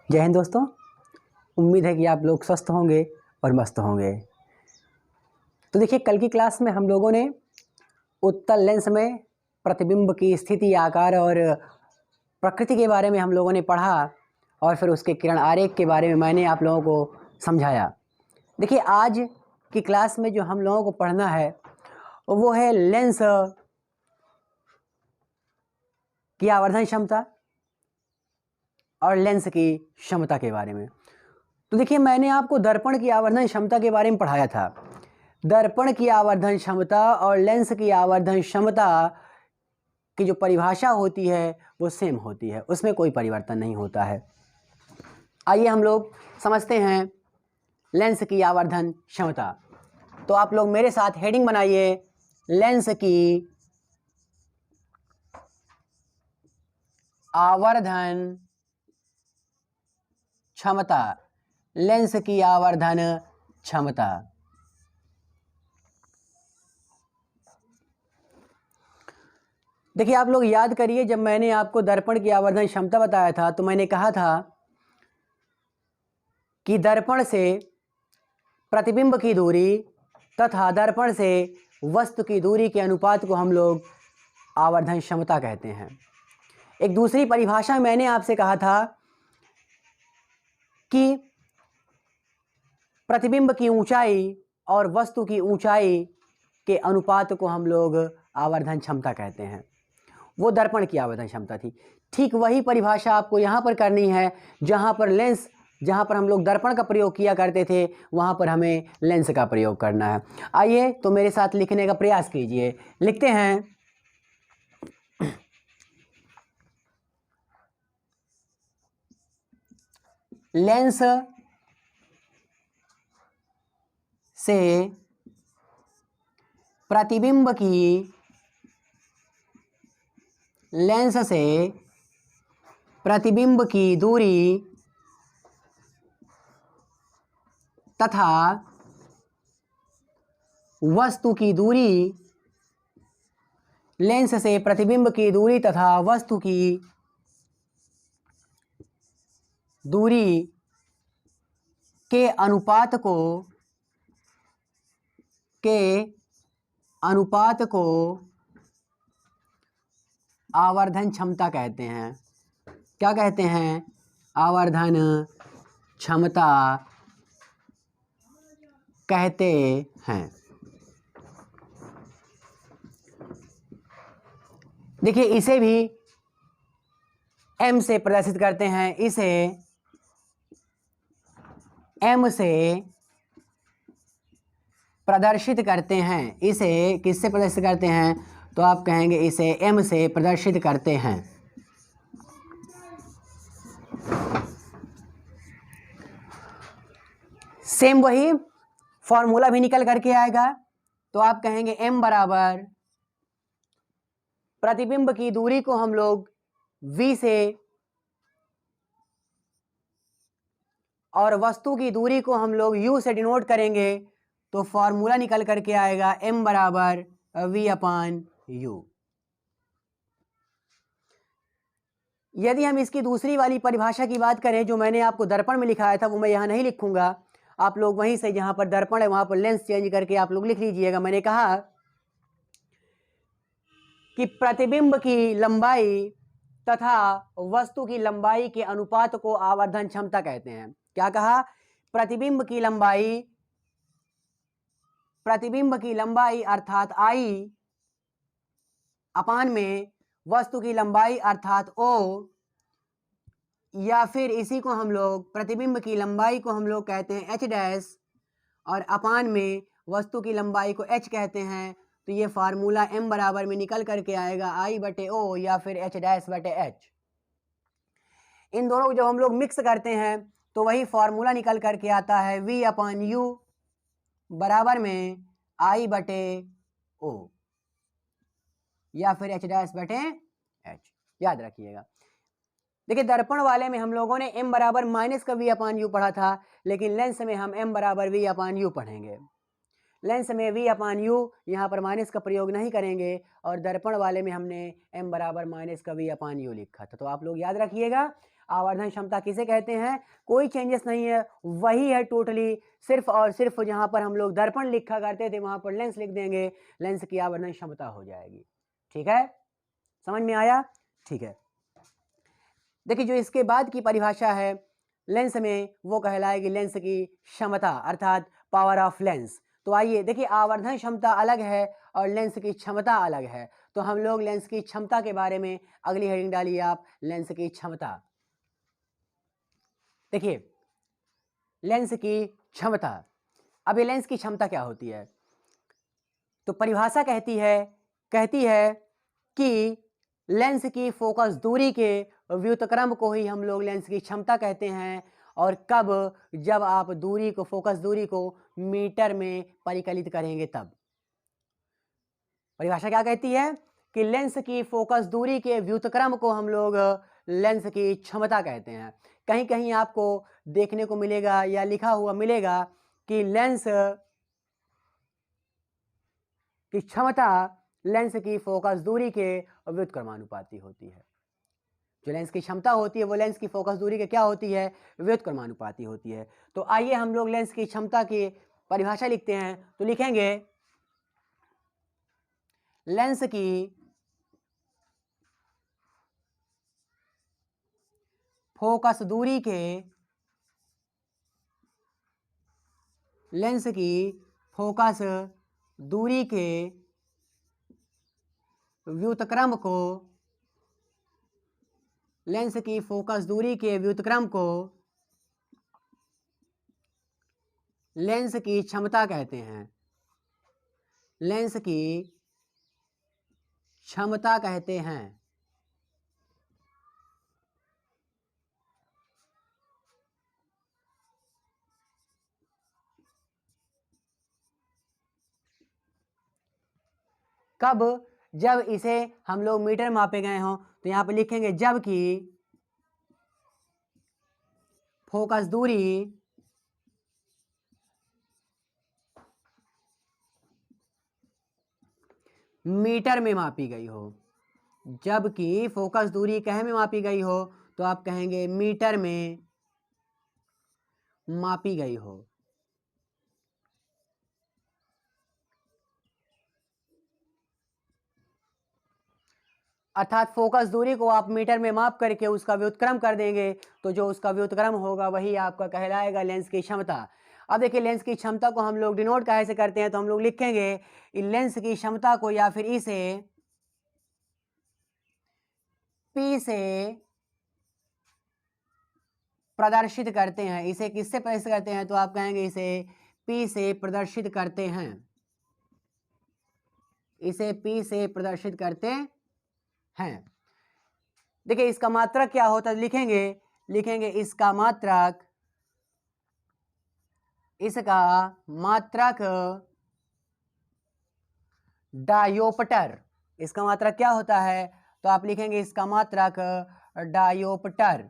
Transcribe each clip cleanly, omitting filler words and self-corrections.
जय हिंद दोस्तों। उम्मीद है कि आप लोग स्वस्थ होंगे और मस्त होंगे। तो देखिए, कल की क्लास में हम लोगों ने उत्तल लेंस में प्रतिबिंब की स्थिति, आकार और प्रकृति के बारे में हम लोगों ने पढ़ा और फिर उसके किरण आरेख के बारे में मैंने आप लोगों को समझाया। देखिए, आज की क्लास में जो हम लोगों को पढ़ना है वो है लेंस की आवर्धन क्षमता और लेंस की क्षमता के बारे में। तो देखिए, मैंने आपको दर्पण की आवर्धन क्षमता के बारे में पढ़ाया था। दर्पण की आवर्धन क्षमता और लेंस की आवर्धन क्षमता की जो परिभाषा होती है वो सेम होती है, उसमें कोई परिवर्तन नहीं होता है। आइए हम लोग समझते हैं लेंस की आवर्धन क्षमता। तो आप लोग मेरे साथ हेडिंग बनाइए, लेंस की आवर्धन क्षमता। लेंस की आवर्धन क्षमता। देखिए, आप लोग याद करिए, जब मैंने आपको दर्पण की आवर्धन क्षमता बताया था तो मैंने कहा था कि दर्पण से प्रतिबिंब की दूरी तथा दर्पण से वस्तु की दूरी के अनुपात को हम लोग आवर्धन क्षमता कहते हैं। एक दूसरी परिभाषा मैंने आपसे कहा था कि प्रतिबिंब की ऊंचाई और वस्तु की ऊंचाई के अनुपात को हम लोग आवर्धन क्षमता कहते हैं। वो दर्पण की आवर्धन क्षमता थी। ठीक वही परिभाषा आपको यहाँ पर करनी है, जहाँ पर हम लोग दर्पण का प्रयोग किया करते थे वहाँ पर हमें लेंस का प्रयोग करना है। आइए तो मेरे साथ लिखने का प्रयास कीजिए। लिखते हैं, लेंस से प्रतिबिंब की दूरी तथा वस्तु की दूरी, लेंस से प्रतिबिंब की दूरी तथा वस्तु की दूरी के अनुपात को आवर्धन क्षमता कहते हैं। क्या कहते हैं? आवर्धन क्षमता कहते हैं। देखिए, इसे भी m से प्रदर्शित करते हैं। इसे m से प्रदर्शित करते हैं। इसे किससे प्रदर्शित करते हैं? तो आप कहेंगे इसे m से प्रदर्शित करते हैं। सेम वही फॉर्मूला भी निकल करके आएगा। तो आप कहेंगे m बराबर प्रतिबिंब की दूरी को हम लोग v से और वस्तु की दूरी को हम लोग u से डिनोट करेंगे। तो फॉर्मूला निकल करके आएगा m बराबर v/u। यदि हम इसकी दूसरी वाली परिभाषा की बात करें जो मैंने आपको दर्पण में लिखाया था, वो मैं यहाँ नहीं लिखूंगा। आप लोग वहीं से जहाँ पर दर्पण है वहाँ पर लेंस चेंज करके आप लोग लिख लीजिएगा। मैंने कहा कि प्रतिबिंब की लंबाई तथा वस्तु की लंबाई के अनुपात को आवर्धन क्षमता कहते हैं। क्या कहा? प्रतिबिंब की लंबाई अर्थात I अपान में वस्तु की लंबाई अर्थात O, या फिर इसी को हम लोग प्रतिबिंब की लंबाई को हम लोग कहते हैं h' और अपान में वस्तु की लंबाई को h कहते हैं। तो ये फार्मूला m बराबर में निकल करके आएगा I/O या फिर h'/h। इन दोनों को जब हम लोग मिक्स करते हैं तो वही फार्मूला निकल करके आता है v/u बराबर में I/O या फिर h'/h। याद रखिएगा। देखिए, दर्पण वाले में हम लोगों ने m बराबर माइनस का v/u पढ़ा था, लेकिन लेंस में हम m बराबर v/u पढ़ेंगे। लेंस में v/u यहाँ पर माइनस का प्रयोग नहीं करेंगे और दर्पण वाले में हमने m बराबर माइनस का v/u लिखा था। तो आप लोग याद रखिएगा। आवर्धन क्षमता किसे कहते हैं? कोई चेंजेस नहीं है, वही है टोटली, सिर्फ और सिर्फ जहाँ पर हम लोग दर्पण लिखा करते थे वहाँ पर लेंस लिख देंगे, लेंस की आवर्धन क्षमता हो जाएगी। ठीक है, समझ में आया? ठीक है, देखिए जो इसके बाद की परिभाषा है लेंस में, वो कहलाएगी लेंस की क्षमता अर्थात पावर ऑफ लेंस। तो आइए देखिए, आवर्धन क्षमता अलग है और लेंस की क्षमता अलग है, तो हम लोग लेंस की क्षमता के बारे में अगली हेडिंग डालिए आप, लेंस की क्षमता। देखिए लेंस की क्षमता, अब ये लेंस की क्षमता क्या होती है? तो परिभाषा कहती है कि लेंस की फोकस दूरी के व्युत्क्रम को ही हम लोग लेंस की क्षमता कहते हैं। और कब? जब आप दूरी को, फोकस दूरी को मीटर में परिकलित करेंगे तब। परिभाषा क्या कहती है कि लेंस की फोकस दूरी के व्युत्क्रम को हम लोग लेंस की क्षमता कहते हैं। कहीं कहीं आपको देखने को मिलेगा या लिखा हुआ मिलेगा कि लेंस की क्षमता लेंस की फोकस दूरी के व्युत्क्रमानुपाती होती है। जो लेंस की क्षमता होती है वो लेंस की फोकस दूरी के क्या होती है? व्युत्क्रमानुपाती होती है। तो आइए हम लोग लेंस की क्षमता की परिभाषा लिखते हैं। तो लिखेंगे लेंस की फोकस दूरी के, लेंस की फोकस दूरी के व्युत्क्रम को, लेंस की फोकस दूरी के व्युत्क्रम को लेंस की क्षमता कहते हैं। लेंस की क्षमता कहते हैं। कब? जब इसे हम लोग मीटर मापे गए हों। तो यहां पर लिखेंगे जबकि फोकस दूरी मीटर में मापी गई हो। जबकि फोकस दूरी कहे में मापी गई हो, तो आप कहेंगे मीटर में मापी गई हो। अर्थात फोकस दूरी को आप मीटर में माप करके उसका व्युत्क्रम कर देंगे, तो जो उसका व्युत्क्रम होगा वही आपका कहलाएगा लेंस की क्षमता। अब देखिए लेंस की क्षमता को हम लोग डिनोट कैसे करते हैं? तो हम लोग लिखेंगे लेंस की क्षमता को, या फिर इसे P से प्रदर्शित करते हैं। इसे किससे प्रदर्शित करते हैं? तो आप कहेंगे इसे P से प्रदर्शित करते हैं। इसे P से प्रदर्शित करते हैं। देखिए इसका मात्रक क्या होता है? लिखेंगे इसका मात्रक डायोप्टर। इसका मात्रक क्या होता है? तो आप लिखेंगे इसका मात्रक डायोप्टर।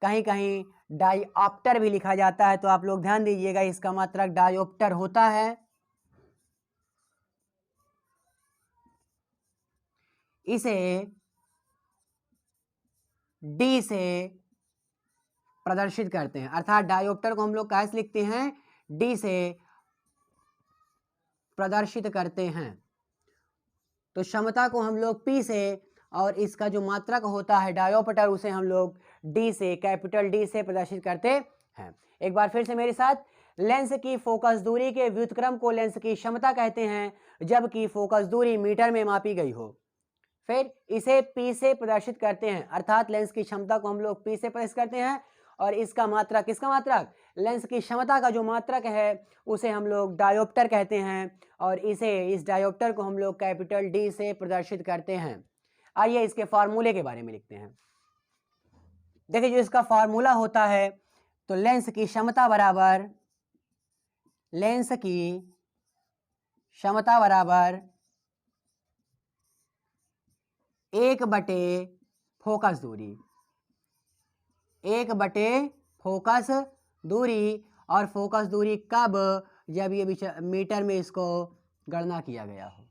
कहीं कहीं डायोप्टर भी लिखा जाता है, तो आप लोग ध्यान दीजिएगा, इसका मात्रक डायोप्टर होता है। इसे D से प्रदर्शित करते हैं। अर्थात डायोप्टर को हम लोग कैसे लिखते हैं? D से प्रदर्शित करते हैं। तो क्षमता को हम लोग P से, और इसका जो मात्रक होता है डायोप्टर, उसे हम लोग D से, कैपिटल D से प्रदर्शित करते हैं। एक बार फिर से मेरे साथ, लेंस की फोकस दूरी के व्युत्क्रम को लेंस की क्षमता कहते हैं, जबकि फोकस दूरी मीटर में मापी गई हो। फिर इसे P से प्रदर्शित करते हैं, अर्थात लेंस की क्षमता को हम लोग P से प्रदर्शित करते हैं, और इसका मात्रक, किसका मात्रक? लेंस की क्षमता का जो मात्रक है उसे हम लोग डायोप्टर कहते हैं, और इस डायोप्टर को हम लोग कैपिटल D से प्रदर्शित करते हैं। आइए इसके फार्मूले के बारे में लिखते हैं। देखिए जो इसका फार्मूला होता है, तो लेंस की क्षमता बराबर 1/फोकस दूरी, 1/फोकस दूरी। और फोकस दूरी कब? जब ये मीटर में इसको गणना किया गया हो।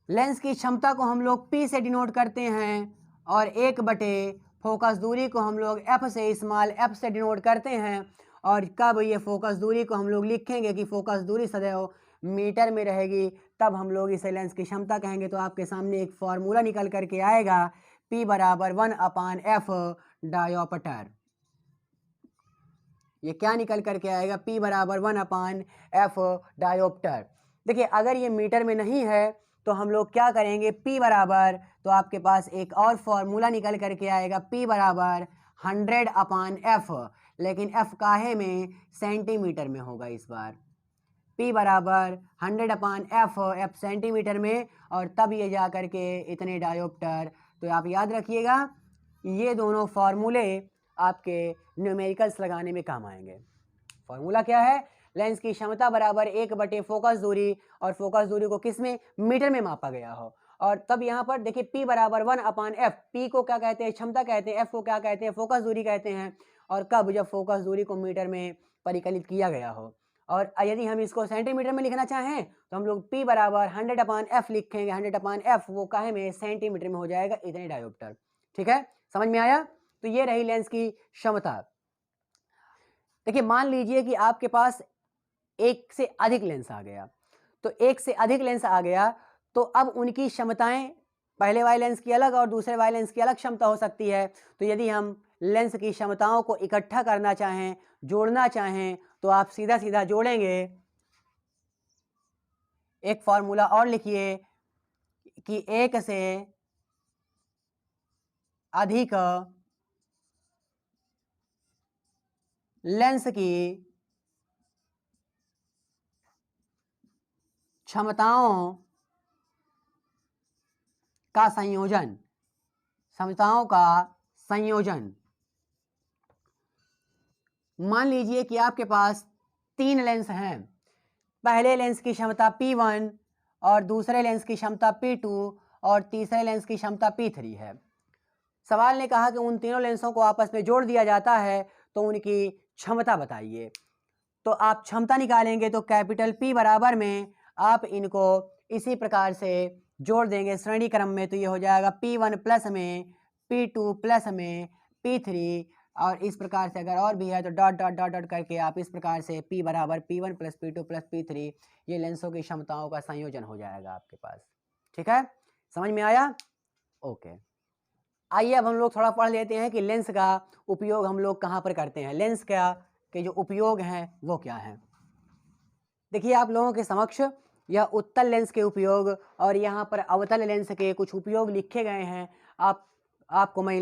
लेंस की क्षमता को हम लोग P से डिनोट करते हैं, और 1/फोकस फोकस दूरी को हम लोग एफ से, स्मॉल एफ से डिनोट करते हैं। और कब ये फोकस दूरी को हम लोग लिखेंगे कि फोकस दूरी सदैव मीटर में रहेगी, तब हम लोग इसे लेंस की क्षमता कहेंगे। तो आपके सामने एक फॉर्मूला निकल करके आएगा, P बराबर 1/f डायोप्टर। ये क्या निकल करके आएगा? P बराबर 1/f डायोप्टर। देखिए अगर ये मीटर में नहीं है तो हम लोग क्या करेंगे, P बराबर, तो आपके पास एक और फॉर्मूला निकल करके आएगा, P बराबर 100/f, लेकिन f काहे में, सेंटीमीटर में होगा इस बार। P बराबर 100/f, f सेंटीमीटर में, और तब ये जा करके इतने डायोप्टर। तो आप याद रखिएगा ये दोनों फॉर्मूले आपके न्यूमेरिकल्स लगाने में काम आएंगे। फॉर्मूला क्या है? लेंस की क्षमता बराबर 1/, फोकस दूरी, और फोकस दूरी को किस में, मीटर में मापा गया हो। और तब यहाँ पर देखिए P बराबर 1/f, P को क्या कहते हैं, क्षमता कहते हैं, F को क्या कहते हैं, फोकस दूरी कहते हैं। और कब, जब फोकस दूरी को मीटर में परिकलित किया गया हो। और यदि हम इसको सेंटीमीटर में लिखना चाहें तो हम लोग P बराबर 100/f लिखेंगे। 100/f वो काहे में, सेंटीमीटर में हो जाएगा, इतने डायोप्टर। ठीक है, समझ में आया? तो ये रही लेंस की क्षमता। देखिए मान लीजिए कि आपके पास एक से अधिक लेंस आ गया, तो एक से अधिक लेंस आ गया तो अब उनकी क्षमताएं, पहले वाले लेंस की अलग और दूसरे वाले लेंस की अलग क्षमता हो सकती है। तो यदि हम लेंस की क्षमताओं को इकट्ठा करना चाहें, जोड़ना चाहें, तो आप सीधा सीधा जोड़ेंगे। एक फॉर्मूला और लिखिए कि एक से अधिक लेंस की क्षमताओं का संयोजन, क्षमताओं का संयोजन। मान लीजिए कि आपके पास 3 लेंस हैं। पहले लेंस की क्षमता P1 और दूसरे लेंस की क्षमता P2 और तीसरे लेंस की क्षमता P3 है। सवाल ने कहा कि उन तीनों लेंसों को आपस में जोड़ दिया जाता है तो उनकी क्षमता बताइए। तो आप क्षमता निकालेंगे तो कैपिटल P बराबर में आप इनको इसी प्रकार से जोड़ देंगे श्रेणी क्रम में। तो ये हो जाएगा P1 प्लस में, P2 प्लस में, P3, और इस प्रकार से अगर और भी है तो डॉट डॉट डॉट डॉट करके आप इस प्रकार से P बराबर P1 plus P2 plus P3, ये लेंसों की क्षमताओं का संयोजन हो जाएगा आपके पास। ठीक है, समझ में आया? ओके, आइए अब हम लोग थोड़ा पढ़ लेते हैं कि लेंस का उपयोग हम लोग कहाँ पर करते हैं, लेंस का के जो उपयोग हैं वो क्या है। देखिए आप लोगों के समक्ष यह उत्तल लेंस के उपयोग और यहाँ पर अवतल लेंस के कुछ उपयोग लिखे गए हैं। आपको मैं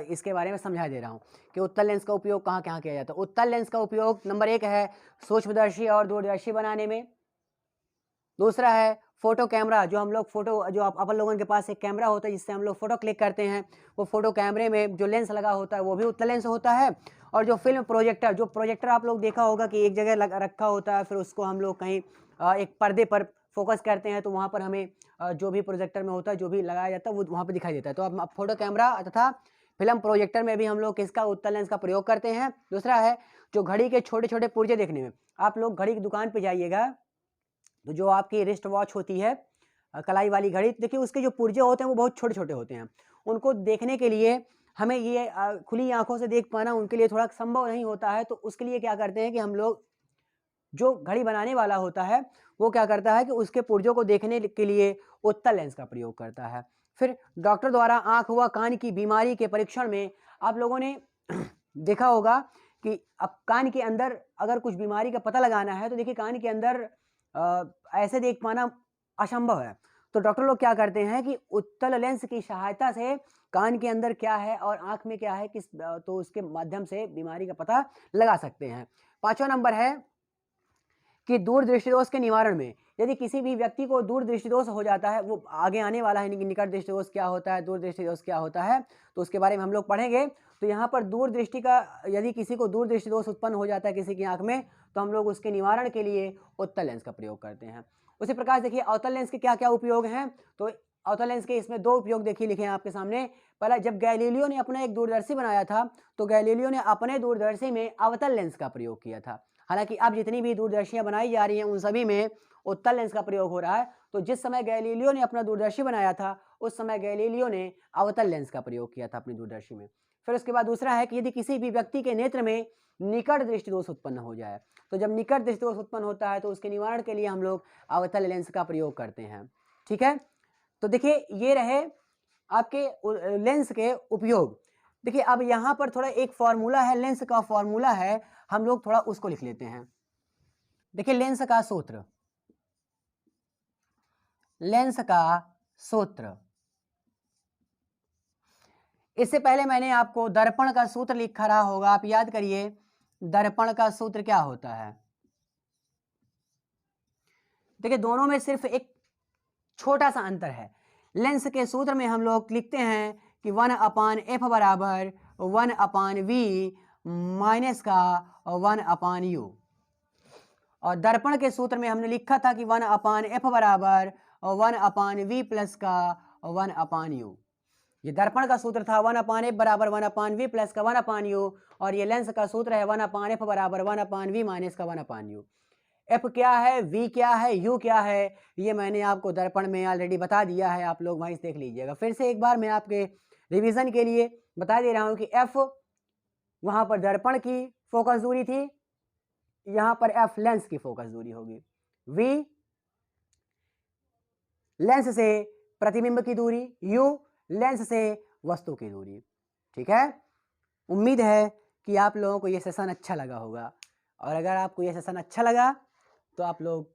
इसके बारे में समझा दे रहा हूँ कि उत्तल लेंस का उपयोग कहाँ कहाँ किया जाता है। उत्तल लेंस का उपयोग नंबर 1 है सूक्ष्मदर्शी और दूरदर्शी बनाने में। दूसरा है फोटो कैमरा, जो हम लोग फोटो, जो अपन लोगों के पास एक कैमरा होता है जिससे हम लोग फोटो क्लिक करते हैं, वो फोटो कैमरे में जो लेंस लगा होता है वो भी उत्तल लेंस होता है। और जो फिल्म प्रोजेक्टर, जो प्रोजेक्टर आप लोग देखा होगा कि एक जगह रखा होता है, फिर उसको हम लोग कहीं एक पर्दे पर फोकस करते हैं तो वहाँ पर हमें जो भी प्रोजेक्टर में होता है, जो भी लगाया जाता है वो वहाँ पर दिखाई देता है। तो अब फोटो कैमरा तथा फिल्म प्रोजेक्टर में भी हम लोग किसका, उत्तल लेंस का प्रयोग करते हैं। दूसरा है जो घड़ी के छोटे छोटे पुर्जे देखने में, आप लोग घड़ी की दुकान पर जाइएगा तो जो आपकी रिस्ट वॉच होती है, कलाई वाली घड़ी, देखिए उसके जो पुर्जे होते हैं वो बहुत छोटे छोटे होते हैं। उनको देखने के लिए हमें ये खुली आंखों से देख पाना उनके लिए थोड़ा संभव नहीं होता है। तो उसके लिए क्या करते हैं कि हम लोग, जो घड़ी बनाने वाला होता है वो क्या करता है कि उसके पुर्जों को देखने के लिए उत्तल लेंस का प्रयोग करता है। फिर डॉक्टर द्वारा आंख व कान की बीमारी के परीक्षण में आप लोगों ने देखा होगा कि अब कान के अंदर अगर कुछ बीमारी का पता लगाना है तो देखिए कान के अंदर ऐसे देख पाना असंभव है। तो डॉक्टर लोग क्या करते हैं कि उत्तल लेंस की सहायता से कान के अंदर क्या है और आंख में क्या है किस, तो उसके माध्यम से बीमारी का पता लगा सकते हैं। 5वां नंबर है कि दूर दृष्टिदोष के निवारण में, यदि किसी भी व्यक्ति को दूर दृष्टिदोष हो जाता है, वो आगे आने वाला है कि निकट दृष्टिदोष क्या होता है, दूर दृष्टिदोष क्या होता है, तो उसके बारे में हम लोग पढ़ेंगे। तो यहाँ पर दूर दृष्टि का, यदि किसी को दूर दृष्टिदोष उत्पन्न हो जाता है किसी की आंख में, तो हम लोग उसके निवारण के लिए उत्तल लेंस का प्रयोग करते हैं। उसी प्रकार देखिए अवतल लेंस के क्या क्या उपयोग हैं। तो अवतल लेंस के इसमें 2 उपयोग देखिए लिखे हैं आपके सामने। पहला, जब गैलीलियो ने अपना एक दूरदर्शी बनाया था तो गैलीलियो ने अपने दूरदर्शी में अवतल लेंस का प्रयोग किया था। हालांकि अब जितनी भी दूरदर्शियां बनाई जा रही हैं उन सभी में उत्तल लेंस का प्रयोग हो रहा है। तो जिस समय गैलीलियो ने अपना दूरदर्शी बनाया था उस समय गैलीलियो ने अवतल लेंस का प्रयोग किया था अपनी दूरदर्शी में। फिर उसके बाद दूसरा है कि यदि किसी भी व्यक्ति के नेत्र में निकट दृष्टि दोष उत्पन्न हो जाए, तो जब निकट दृष्टि दोष उत्पन्न होता है तो उसके निवारण के लिए हम लोग अवतल लेंस का प्रयोग करते हैं। ठीक है, तो देखिए ये रहे आपके लेंस के उपयोग। देखिए अब यहाँ पर थोड़ा एक फॉर्मूला है, लेंस का फॉर्मूला है, हम लोग थोड़ा उसको लिख लेते हैं। देखिए लेंस का सूत्र, लेंस का सूत्र, इससे पहले मैंने आपको दर्पण का सूत्र लिखा रहा होगा, आप याद करिए दर्पण का सूत्र क्या होता है। देखिए दोनों में सिर्फ एक छोटा सा अंतर है। लेंस के सूत्र में हम लोग लिखते हैं कि 1/f बराबर 1/v माइनस का 1/u, और दर्पण के सूत्र में हमने लिखा था कि 1/f बराबर 1/v प्लस का 1/u। ये दर्पण का सूत्र था 1/f बराबर 1/v प्लस का 1/u, और ये लेंस का सूत्र है 1/f बराबर 1/v माइनस का 1/u। एफ क्या है, वी क्या है, यू क्या है, ये मैंने आपको दर्पण में ऑलरेडी बता दिया है, आप लोग वहीं से देख लीजिएगा। फिर से एक बार मैं आपके रिवीजन के लिए बता दे रहा हूं कि एफ वहां पर दर्पण की फोकस दूरी थी, यहां पर एफ लेंस की फोकस दूरी होगी, वी लेंस से प्रतिबिंब की दूरी, यू लेंस से वस्तु की दूरी। ठीक है, उम्मीद है कि आप लोगों को ये सेशन अच्छा लगा होगा, और अगर आपको ये सेशन अच्छा लगा तो आप लोग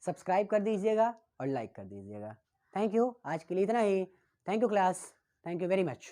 सब्सक्राइब कर दीजिएगा और लाइक कर दीजिएगा। थैंक यू, आज के लिए इतना ही। Thank you class, thank you very much.